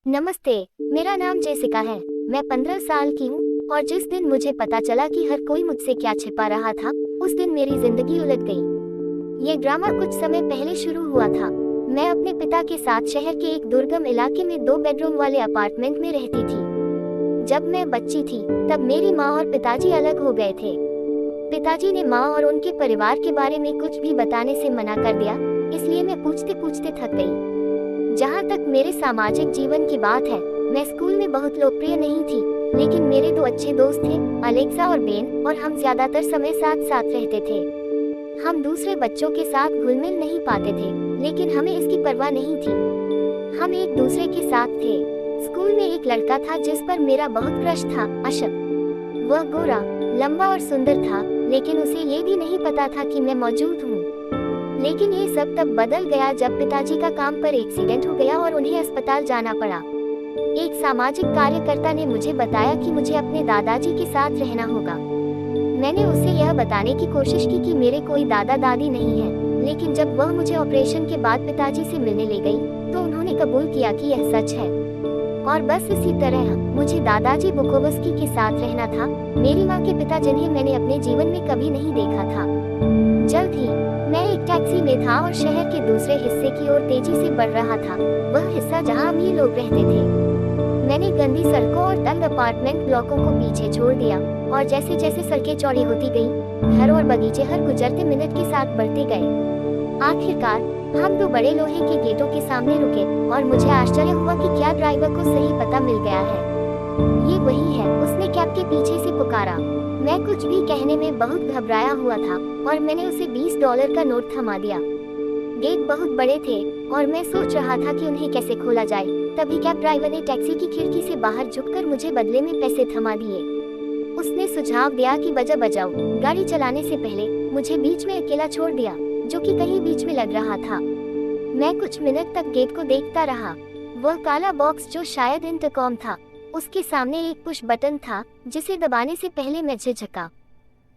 नमस्ते, मेरा नाम जेसिका है। मैं 15 साल की हूँ और जिस दिन मुझे पता चला कि हर कोई मुझसे क्या छिपा रहा था, उस दिन मेरी जिंदगी उलट गई। ये ड्रामा कुछ समय पहले शुरू हुआ था। मैं अपने पिता के साथ शहर के एक दुर्गम इलाके में 2 बेडरूम वाले अपार्टमेंट में रहती थी। जब मैं बच्ची थी, तब मेरी माँ और पिताजी अलग हो गए थे। पिताजी ने माँ और उनके परिवार के बारे में कुछ भी बताने से मना कर दिया, इसलिए मैं पूछते पूछते थक गई। जहाँ तक मेरे सामाजिक जीवन की बात है, मैं स्कूल में बहुत लोकप्रिय नहीं थी, लेकिन मेरे 2 अच्छे दोस्त थे, अलेक्सा और बेन, और हम ज्यादातर समय साथ साथ रहते थे। हम दूसरे बच्चों के साथ घुल मिल नहीं पाते थे, लेकिन हमें इसकी परवाह नहीं थी। हम एक दूसरे के साथ थे। स्कूल में एक लड़का था जिस पर मेरा बहुत क्रश था, अशक। वह गोरा, लंबा और सुंदर था, लेकिन उसे ये भी नहीं पता था कि मैं मौजूद हूँ। लेकिन ये सब तब बदल गया जब पिताजी का काम पर एक्सीडेंट हो गया और उन्हें अस्पताल जाना पड़ा। एक सामाजिक कार्यकर्ता ने मुझे बताया कि मुझे अपने दादाजी के साथ रहना होगा। मैंने उसे यह बताने की कोशिश की कि मेरे कोई दादा दादी नहीं है, लेकिन जब वह मुझे ऑपरेशन के बाद पिताजी से मिलने ले गई, तो उन्होंने कबूल किया कि यह सच है। और बस इसी तरह मुझे दादाजी बुकोवस्की के साथ रहना था, मेरी माँ के पिता जिन्हें मैंने अपने जीवन में कभी नहीं देखा था। जल्द ही मैं एक टैक्सी में था और शहर के दूसरे हिस्से की ओर तेजी से बढ़ रहा था, वह हिस्सा जहां अमीर लोग रहते थे। मैंने गंदी सड़कों और तंग अपार्टमेंट ब्लॉकों को पीछे छोड़ दिया, और जैसे जैसे सड़कें चौड़ी होती गईं, घर और बगीचे हर गुजरते मिनट के साथ बढ़ते गए। आखिरकार हम 2 बड़े लोहे के गेटों के सामने रुके, और मुझे आश्चर्य हुआ कि क्या ड्राइवर को सही पता मिल गया है। ये वही है, उसने कैब के पीछे से पुकारा। मैं कुछ भी कहने में बहुत घबराया हुआ था, और मैंने उसे $20 का नोट थमा दिया। गेट बहुत बड़े थे, और मैं सोच रहा था कि उन्हें कैसे खोला जाए। तभी कैब ड्राइवर ने टैक्सी की खिड़की से बाहर झुककर मुझे बदले में पैसे थमा दिए। उसने सुझाव दिया कि बजाओ। गाड़ी चलाने से पहले मुझे बीच में अकेला छोड़ दिया, जो कि कहीं बीच में लग रहा था। मैं कुछ मिनट तक गेट को देखता रहा। वह काला बॉक्स जो शायद इंटरकॉम था, उसके सामने एक पुश बटन था, जिसे दबाने से पहले मैं झिझका।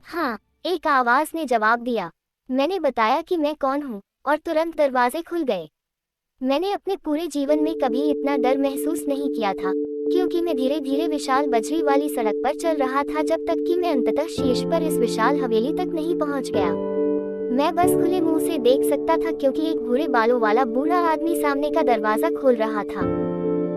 हाँ, एक आवाज ने जवाब दिया। मैंने बताया कि मैं कौन हूँ, और तुरंत दरवाजे खुल गए। मैंने अपने पूरे जीवन में कभी इतना डर महसूस नहीं किया था, क्योंकि मैं धीरे धीरे विशाल बजरी वाली सड़क पर चल रहा था, जब तक कि मैं अंततः शीर्ष पर इस विशाल हवेली तक नहीं पहुँच गया। मैं बस खुले मुंह से देख सकता था, क्योंकि एक भूरे बालों वाला बूढ़ा आदमी सामने का दरवाजा खोल रहा था।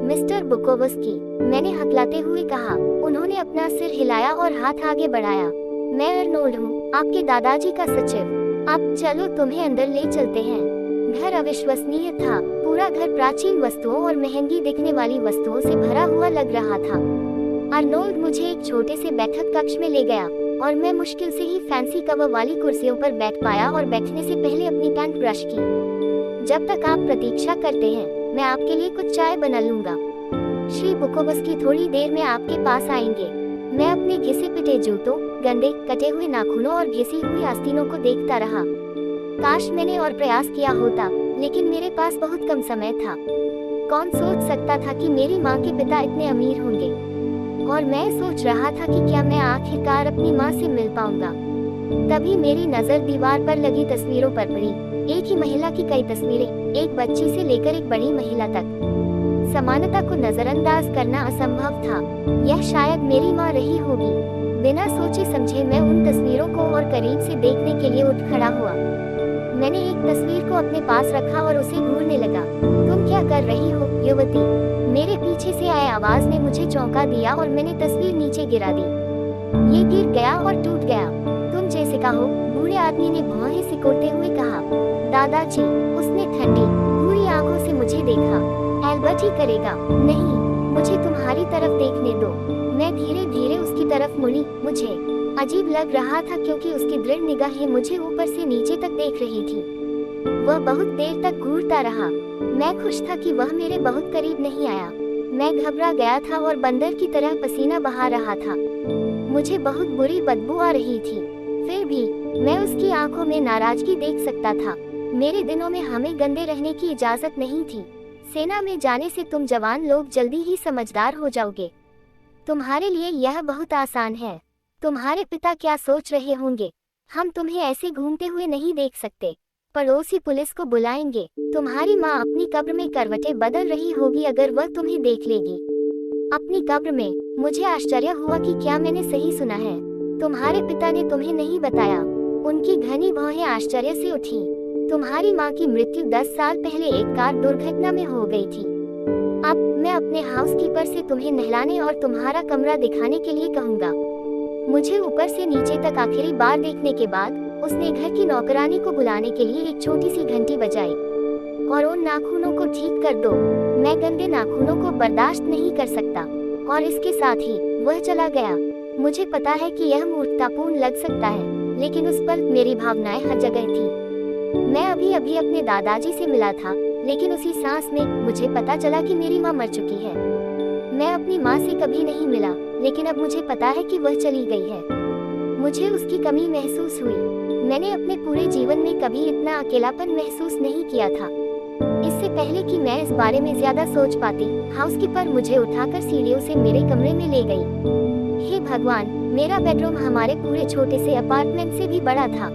मिस्टर बुकोवस्की, मैंने हकलाते हुए कहा। उन्होंने अपना सिर हिलाया और हाथ आगे बढ़ाया। मैं अर्नोल्ड हूँ, आपके दादाजी का सचिव। अब चलो, तुम्हें अंदर ले चलते हैं। घर अविश्वसनीय था। पूरा घर प्राचीन वस्तुओं और महंगी दिखने वाली वस्तुओं से भरा हुआ लग रहा था। अर्नोल्ड मुझे एक छोटे से बैठक कक्ष में ले गया, और मैं मुश्किल से ही फैंसी कवर वाली कुर्सियों पर बैठ पाया और बैठने से पहले अपनी पैंट ब्रश की। जब तक आप प्रतीक्षा करते हैं, मैं आपके लिए कुछ चाय बना लूंगा। श्री बुकोवस्की थोड़ी देर में आपके पास आएंगे। मैं अपने घिसे पिटे जूतों, गंदे कटे हुए नाखूनों और घिसी हुई आस्तीनों को देखता रहा। काश मैंने और प्रयास किया होता, लेकिन मेरे पास बहुत कम समय था। कौन सोच सकता था कि मेरी माँ के पिता इतने अमीर होंगे? और मैं सोच रहा था कि क्या मैं आखिरकार अपनी माँ से मिल पाऊंगा। तभी मेरी नजर दीवार पर लगी तस्वीरों पर पड़ी। एक ही महिला की कई तस्वीरें, एक बच्ची से लेकर एक बड़ी महिला तक। समानता को नजरअंदाज करना असंभव था। यह शायद मेरी माँ रही होगी। बिना सोचे समझे मैं उन तस्वीरों को और करीब से देखने के लिए उठ खड़ा हुआ। मैंने एक तस्वीर को अपने पास रखा और उसे घूरने लगा। तुम क्या कर रही हो, युवती? मेरे पीछे से आए आवाज ने मुझे चौंका दिया, और मैंने तस्वीर नीचे गिरा दी। ये गिर गया और टूट गया। तुम जैसिका हो, बूढ़े आदमी ने भौहें सिकोड़ते हुए कहा। दादाजी, उसने ठंडी भूरी आंखों से मुझे देखा। एल्बर्ट ही करेगा। नहीं, मुझे तुम्हारी तरफ देखने दो। मैं धीरे धीरे उसकी तरफ मुड़ी। मुझे अजीब लग रहा था, क्योंकि उसकी दृढ़ निगाहें मुझे ऊपर से नीचे तक देख रही थी। वह बहुत देर तक घूरता रहा। मैं खुश था कि वह मेरे बहुत करीब नहीं आया। मैं घबरा गया था और बंदर की तरह पसीना बहा रहा था। मुझे बहुत बुरी बदबू आ रही थी। फिर भी मैं उसकी आंखों में नाराजगी देख सकता था। मेरे दिनों में हमें गंदे रहने की इजाजत नहीं थी। सेना में जाने से तुम जवान लोग जल्दी ही समझदार हो जाओगे। तुम्हारे लिए यह बहुत आसान है। तुम्हारे पिता क्या सोच रहे होंगे? हम तुम्हें ऐसे घूमते हुए नहीं देख सकते। पड़ोसी पुलिस को बुलाएंगे। तुम्हारी माँ अपनी कब्र में करवटें बदल रही होगी, अगर वह तुम्हें देख लेगी अपनी कब्र में। मुझे आश्चर्य हुआ कि क्या मैंने सही सुना है। तुम्हारे पिता ने तुम्हें नहीं बताया? उनकी घनी भौहें आश्चर्य से उठी। तुम्हारी माँ की मृत्यु 10 साल पहले एक कार दुर्घटना में हो गई थी। अब मैं अपने हाउसकीपर से तुम्हें नहलाने और तुम्हारा कमरा दिखाने के लिए कहूँगा। मुझे ऊपर से नीचे तक आखिरी बार देखने के बाद उसने घर की नौकरानी को बुलाने के लिए एक छोटी सी घंटी बजाई। और उन नाखूनों को ठीक कर दो, मैं गंदे नाखूनों को बर्दाश्त नहीं कर सकता। और इसके साथ ही वह चला गया। मुझे पता है कि यह मूर्खतापूर्ण लग सकता है, लेकिन उस पल मेरी भावनाएं हर जगह थी। मैं अभी अभी अपने दादाजी से मिला था, लेकिन उसी सांस में मुझे पता चला कि मेरी माँ मर चुकी है। मैं अपनी माँ से कभी नहीं मिला, लेकिन अब मुझे पता है कि वह चली गई है। मुझे उसकी कमी महसूस हुई। मैंने अपने पूरे जीवन में कभी इतना अकेलापन महसूस नहीं किया था। इससे पहले कि मैं इस बारे में ज्यादा सोच पाती, हाउसकीपर मुझे उठाकर सीढ़ियों से मेरे कमरे में ले गई। हे भगवान, मेरा बेडरूम हमारे पूरे छोटे से अपार्टमेंट से भी बड़ा था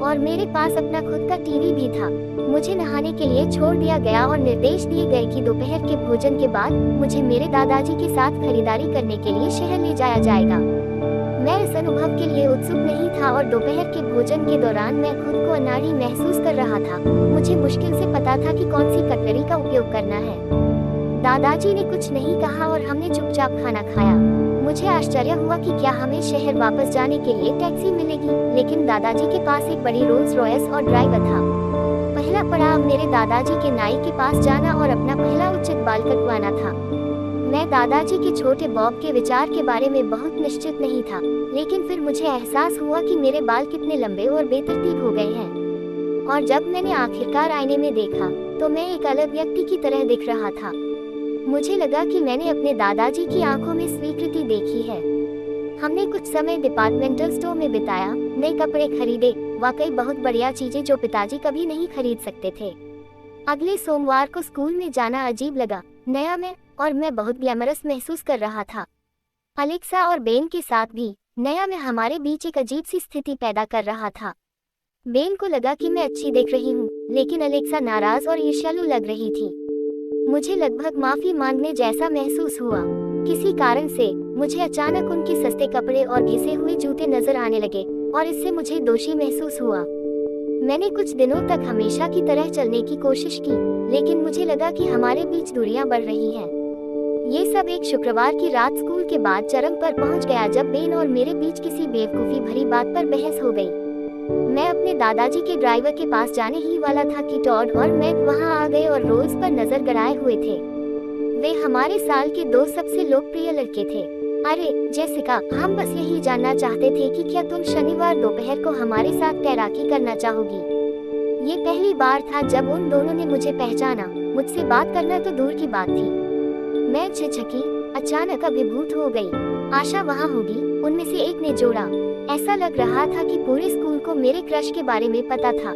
और मेरे पास अपना खुद का टीवी भी था। मुझे नहाने के लिए छोड़ दिया गया और निर्देश दिए गए कि दोपहर के भोजन के बाद मुझे मेरे दादाजी के साथ खरीदारी करने के लिए शहर ले जाया जाएगा। मैं इस अनुभव के लिए उत्सुक नहीं था और दोपहर के भोजन के दौरान मैं खुद को अनाड़ी महसूस कर रहा था। मुझे मुश्किल से पता था कि कौन सी कटलरी का उपयोग करना है। दादाजी ने कुछ नहीं कहा और हमने चुपचाप खाना खाया। मुझे आश्चर्य हुआ कि क्या हमें शहर वापस जाने के लिए टैक्सी मिलेगी, लेकिन दादाजी के पास एक बड़ी रोल्स रॉयस और ड्राइवर था। पहला पड़ाव मेरे दादाजी के नाई के पास जाना और अपना पहला उचित बाल कटवाना था। मैं दादाजी के छोटे बॉब के विचार के बारे में बहुत निश्चित नहीं था, लेकिन फिर मुझे एहसास हुआ कि मेरे बाल कितने लंबे और बेतरतीब हो गए हैं। और जब मैंने आखिरकार आईने में देखा तो मैं एक अलग व्यक्ति की तरह दिख रहा था। मुझे लगा कि मैंने अपने दादाजी की आंखों में स्वीकृति देखी है। हमने कुछ समय डिपार्टमेंटल स्टोर में बिताया, नए कपड़े खरीदे, वाकई बहुत बढ़िया चीजें जो पिताजी कभी नहीं खरीद सकते थे। अगले सोमवार को स्कूल में जाना अजीब लगा, नया और मैं बहुत ग्लैमरस महसूस कर रहा था। अलेक्सा और बेन के साथ भी नया मैं हमारे बीच एक अजीब सी स्थिति पैदा कर रहा था। बेन को लगा कि मैं अच्छी दिख रही हूँ, लेकिन अलेक्सा नाराज और ईर्ष्यालु लग रही थी। मुझे लगभग माफी मांगने जैसा महसूस हुआ। किसी कारण से मुझे अचानक उनके सस्ते कपड़े और घिसे हुए जूते नजर आने लगे और इससे मुझे दोषी महसूस हुआ। मैंने कुछ दिनों तक हमेशा की तरह चलने की कोशिश की, लेकिन मुझे लगा कि हमारे बीच दूरियां बढ़ रही हैं। ये सब एक शुक्रवार की रात स्कूल के बाद चरम पर पहुंच गया जब बेन और मेरे बीच किसी बेवकूफी भरी बात पर बहस हो गई। मैं अपने दादाजी के ड्राइवर के पास जाने ही वाला था कि टॉड और मैट वहां आ गए और रोल्स पर नजर गड़ाए हुए थे। वे हमारे साल के 2 सबसे लोकप्रिय लड़के थे। अरे जेसिका, हम बस यही जानना चाहते थे कि क्या तुम शनिवार दोपहर को हमारे साथ तैराकी करना चाहोगी। ये पहली बार था जब उन दोनों ने मुझे पहचाना। मुझसे बात करना तो दूर की बात थी। मैं झिझकी, अचानक अभिभूत हो गई। आशा वहाँ होगी, उनमें से एक ने जोड़ा। ऐसा लग रहा था कि पूरे स्कूल को मेरे क्रश के बारे में पता था।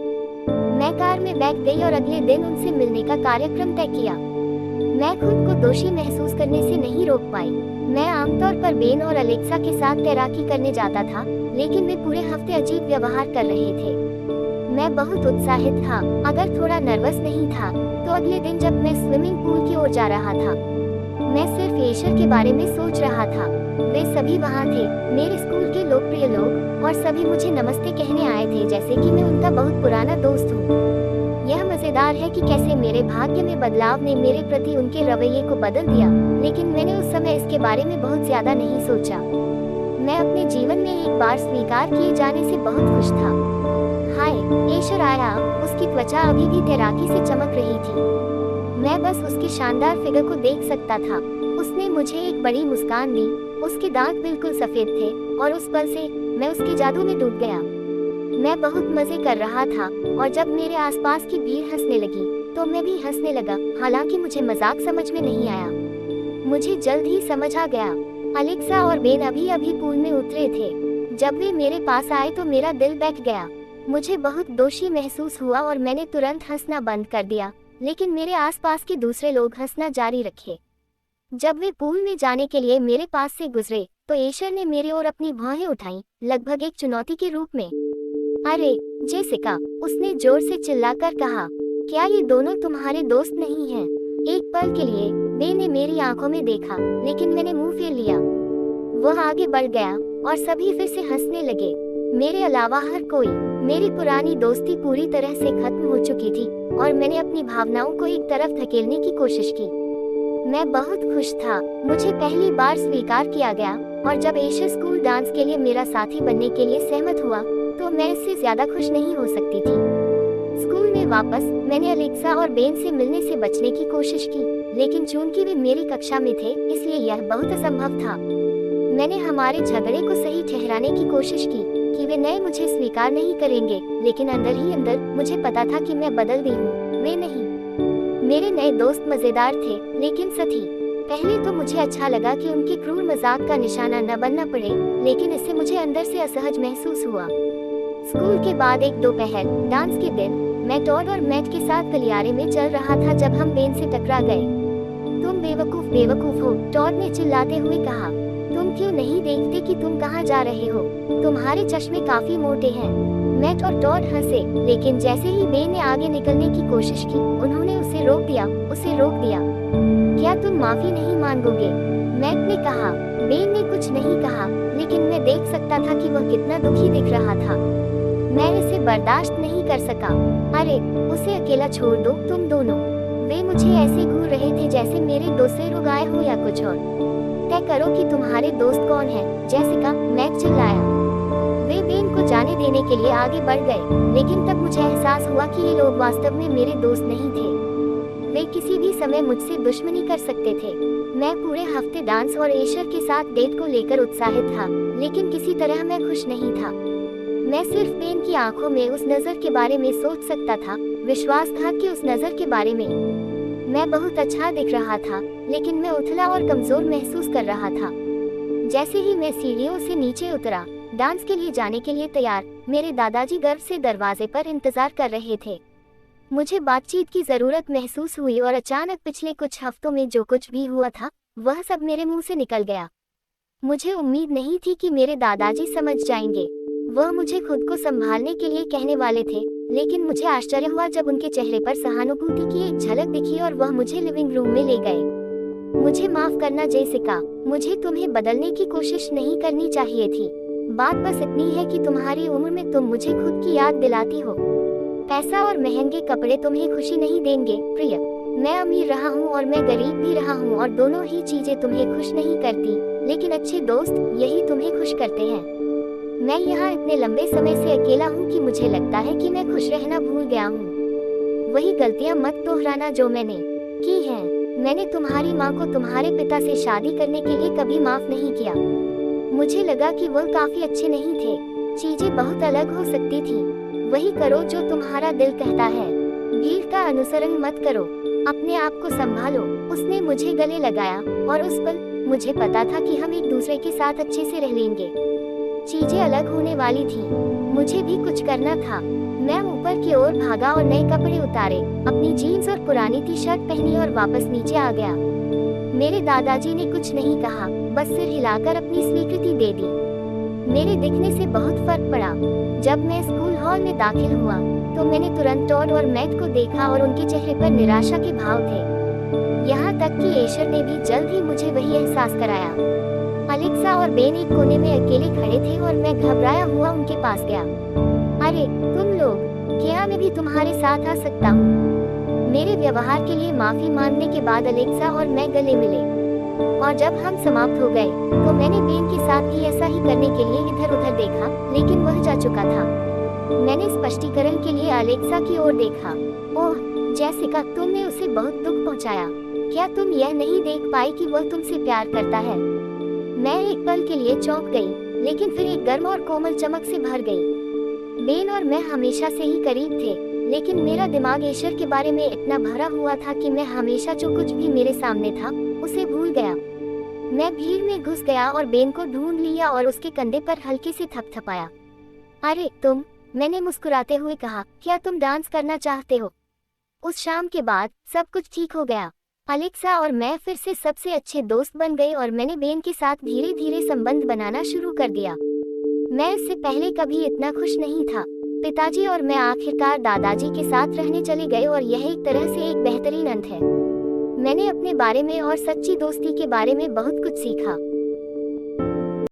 मैं कार में बैठ गई और अगले दिन उनसे मिलने का कार्यक्रम तय किया। मैं खुद को दोषी महसूस करने से नहीं रोक पाई। मैं आमतौर पर बेन और अलेक्सा के साथ तैराकी करने जाता था, लेकिन वे पूरे हफ्ते अजीब व्यवहार कर रहे थे। मैं बहुत उत्साहित था, अगर थोड़ा नर्वस नहीं था तो अगले दिन जब मैं स्विमिंग पूल की ओर जा रहा था, मैं सिर्फ एशर के बारे में सोच रहा था। वे सभी वहाँ थे, मेरे स्कूल के लोकप्रिय लोग, और सभी मुझे नमस्ते कहने आए थे जैसे कि मैं उनका बहुत पुराना दोस्त हूँ। यह मजेदार है कि कैसे मेरे भाग्य में बदलाव ने मेरे प्रति उनके रवैये को बदल दिया, लेकिन मैंने उस समय इसके बारे में बहुत ज्यादा नहीं सोचा। मैं अपने जीवन में एक बार स्वीकार किए जाने से बहुत खुश था। हाय, एशर आया। उसकी त्वचा अभी भी तैराकी से चमक रही थी। मैं बस उसकी शानदार फिगर को देख सकता था। उसने मुझे एक बड़ी मुस्कान दी। उसके दांत बिल्कुल सफेद थे और उस पल से मैं उसके जादू में डूब गया। मैं बहुत मजे कर रहा था और जब मेरे आसपास की भीड़ हंसने लगी तो मैं भी हंसने लगा, हालांकि मुझे मजाक समझ में नहीं आया। मुझे जल्द ही समझ आ गया। अलेक्सा और बेन अभी अभी पूल में उतरे थे। जब वे मेरे पास आए तो मेरा दिल बैठ गया। मुझे बहुत दोषी महसूस हुआ और मैंने तुरंत हंसना बंद कर दिया, लेकिन मेरे आसपास के दूसरे लोग हंसना जारी रखे। जब वे पूल में जाने के लिए मेरे पास से गुजरे तो एशर ने मेरी ओर अपनी भौहें उठाईं, लगभग एक चुनौती के रूप में। अरे जेसिका, उसने जोर से चिल्लाकर कहा, क्या ये दोनों तुम्हारे दोस्त नहीं हैं? एक पल के लिए बे ने मेरी आंखों में देखा, लेकिन मैंने मुंह फेर लिया। वह आगे बढ़ गया और सभी फिर से हंसने लगे, मेरे अलावा हर कोई। मेरी पुरानी दोस्ती पूरी तरह से खत्म हो चुकी थी और मैंने अपनी भावनाओं को एक तरफ धकेलने की कोशिश की। मैं बहुत खुश था, मुझे पहली बार स्वीकार किया गया, और जब एशर स्कूल डांस के लिए मेरा साथी बनने के लिए सहमत हुआ तो मैं इससे ज्यादा खुश नहीं हो सकती थी। स्कूल में वापस मैंने अलेक्सा और बेन से मिलने से बचने की कोशिश की, लेकिन चूंकि वे मेरी कक्षा में थे इसलिए यह बहुत असंभव था। मैंने हमारे झगड़े को सही ठहराने की कोशिश की कि वे नए मुझे स्वीकार नहीं करेंगे, लेकिन अंदर ही अंदर मुझे पता था कि मैं बदल गई हूँ, वे नहीं। मेरे नए दोस्त मजेदार थे लेकिन सही। पहले तो मुझे अच्छा लगा कि उनके क्रूर मजाक का निशाना न बनना पड़े, लेकिन इससे मुझे अंदर से असहज महसूस हुआ। स्कूल के बाद एक दोपहर डांस के दिन मैं टॉड और मैट के साथ गलियारे में चल रहा था जब हम बेन से टकरा गए। तुम बेवकूफ हो, टॉड ने चिल्लाते हुए कहा। तुम क्यों नहीं देखते कि तुम कहाँ जा रहे हो? तुम्हारे चश्मे काफी मोटे हैं। मैट और टॉड हंसे, लेकिन जैसे ही बेन ने आगे निकलने की कोशिश की उन्होंने उसे रोक दिया। क्या तुम माफी नहीं मांगोगे? मैट ने कहा। बेन ने कुछ नहीं कहा, लेकिन मैं देख सकता था कि वह कितना दुखी दिख रहा था। मैं इसे बर्दाश्त नहीं कर सका। अरे उसे अकेला छोड़ दो तुम दोनों। वे मुझे ऐसे घूर रहे थे जैसे मेरे दोस्त से रुगाए हो या कुछ और। तय करो कि तुम्हारे दोस्त कौन हैं, जेसिका, मैट चिल्लाया। वे बेन को जाने देने के लिए आगे बढ़ गए, लेकिन तब मुझे एहसास हुआ कि ये लोग वास्तव में मेरे दोस्त नहीं थे। वे किसी भी समय मुझसे दुश्मनी कर सकते थे। मैं पूरे हफ्ते डांस और एशर के साथ डेट को लेकर उत्साहित था, लेकिन किसी तरह मैं खुश नहीं था। मैं सिर्फ बेन की आंखों में उस नजर के बारे में सोच सकता था, विश्वासघात की उस नजर के बारे में। मैं बहुत अच्छा दिख रहा था, लेकिन मैं उथला और कमजोर महसूस कर रहा था। जैसे ही मैं सीढ़ियों से नीचे उतरा, डांस के लिए जाने के लिए तैयार, मेरे दादाजी गर्व से दरवाजे पर इंतजार कर रहे थे। मुझे बातचीत की जरूरत महसूस हुई और अचानक पिछले कुछ हफ्तों में जो कुछ भी हुआ था वह सब मेरे मुंह से निकल गया। मुझे उम्मीद नहीं थी कि मेरे दादाजी समझ जाएंगे। वह मुझे खुद को संभालने के लिए कहने वाले थे, लेकिन मुझे आश्चर्य हुआ जब उनके चेहरे पर सहानुभूति की एक झलक दिखी और वह मुझे लिविंग रूम में ले गए। मुझे माफ करना जेसिका, मुझे तुम्हें बदलने की कोशिश नहीं करनी चाहिए थी। बात बस इतनी है कि तुम्हारी उम्र में तुम मुझे खुद की याद दिलाती हो। पैसा और महंगे कपड़े तुम्हें खुशी नहीं देंगे प्रिय। मैं अमीर रहा हूँ और मैं गरीब भी रहा हूँ, और दोनों ही चीजें तुम्हें खुश नहीं करती, लेकिन अच्छे दोस्त यही तुम्हें खुश करते हैं। मैं यहाँ इतने लंबे समय से अकेला हूँ कि मुझे लगता है कि मैं खुश रहना भूल गया हूँ। वही गलतियाँ मत दोहराना जो मैंने की हैं। मैंने तुम्हारी माँ को तुम्हारे पिता से शादी करने के लिए कभी माफ नहीं किया। मुझे लगा कि वह काफी अच्छे नहीं थे, चीजें बहुत अलग हो सकती थी। वही करो जो तुम्हारा दिल कहता है, भीड़ का अनुसरण मत करो, अपने आप को संभालो। उसने मुझे गले लगाया और उस पल मुझे पता था कि हम एक दूसरे के साथ अच्छे से रह लेंगे। चीजें अलग होने वाली थी, मुझे भी कुछ करना था। मैं ऊपर की ओर भागा और नए कपड़े उतारे, अपनी जीन्स और पुरानी टी शर्ट पहनी और वापस नीचे आ गया। मेरे दादाजी ने कुछ नहीं कहा, बस सिर हिलाकर अपनी स्वीकृति दे दी। मेरे दिखने से बहुत फर्क पड़ा। जब मैं स्कूल हॉल में दाखिल हुआ तो मैंने तुरंत टॉड और मैट को देखा और उनके चेहरे पर निराशा के भाव थे। यहाँ तक कि एशर ने भी जल्द ही मुझे वही एहसास कराया। अलेक्सा और बेन एक कोने में अकेले खड़े थे और मैं घबराया हुआ उनके पास गया। अरे तुम लोग, क्या मैं भी तुम्हारे साथ आ सकता हूँ? मेरे व्यवहार के लिए माफी मांगने के बाद अलेक्सा और मैं गले मिले, और जब हम समाप्त हो गए तो मैंने बेन के साथ भी ऐसा ही करने के लिए इधर उधर देखा, लेकिन वह जा चुका था। मैंने स्पष्टीकरण के लिए अलेक्सा की ओर देखा। ओह जेसिका, तुमने उसे बहुत दुख पहुंचाया। क्या तुम यह नहीं देख पाई कि वह तुमसे प्यार करता है? मैं एक पल के लिए चौंक गई, लेकिन फिर एक गर्म और कोमल चमक से भर गई। बेन और मैं हमेशा से ही करीब थे, लेकिन मेरा दिमाग एशर के बारे में इतना भरा हुआ था कि मैं हमेशा जो कुछ भी मेरे सामने था उसे भूल गया। मैं भीड़ में घुस गया और बेन को ढूंढ लिया और उसके कंधे पर हल्के से थपथपाया। अरे तुम, मैंने मुस्कुराते हुए कहा, क्या तुम डांस करना चाहते हो? उस शाम के बाद सब कुछ ठीक हो गया। अलेक्सा और मैं फिर से सबसे अच्छे दोस्त बन गए और मैंने बेन के साथ धीरे धीरे संबंध बनाना शुरू कर दिया। मैं इससे पहले कभी इतना खुश नहीं था। पिताजी और मैं आखिरकार दादाजी के साथ रहने चले गए और यह एक तरह से एक बेहतरीन अंत है। मैंने अपने बारे में और सच्ची दोस्ती के बारे में बहुत कुछ सीखा।